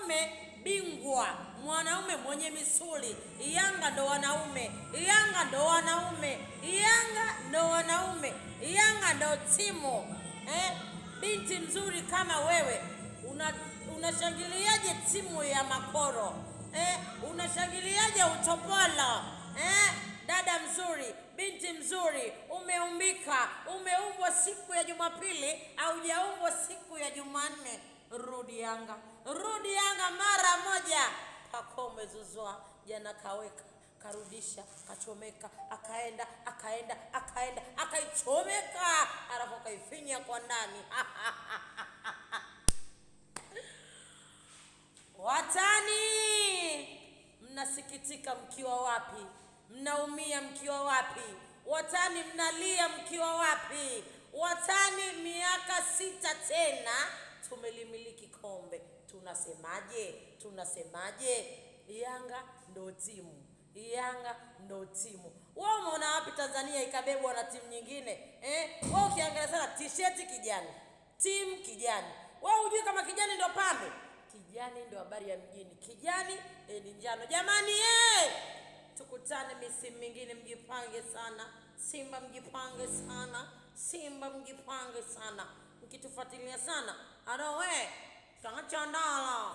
mwanaume bingwa, mwanaume mwenye misuli. Yanga ndo wanaume, Yanga ndo wanaume, Yanga ndo wanaume, Yanga ndo timu. Binti mzuri kama wewe unashangiliaje timu ya makoro? Unashangiliaje utopolo? Dada mzuri, binti mzuri, umeumbwa siku ya Jumapili au hujaumbwa siku ya Jumanne. Rudi Yanga, rudi Yanga mara moja. Pacome Zouzoua jana kaweka, karudisha, kachomeka, akaenda akaichomeka, alafu kaifinya kwa ndani. Watani, mnasikitika mkiwa wapi? Mnaumia mkiwa wapi? Watani, mnalia mkiwa wapi? Watani, miaka 6 tena tumelimiliki kombe. Tunasemaje? Yanga ndo timu, Yanga ndo timu. Wewe umeona wapi Tanzania ikabebwa na timu nyingine? Wewe ukiangalia sana t-shirt kijani, timu kijani. Wewe hujui kama kijani ndo pambe? Kijani ndo habari ya mjini. Kijani ni njano. Jamani, tukutane misimu mingine, mjipange sana. Simba mjipange sana. Simba mjipange sana. Mkitufuatilia sana, kangachandala.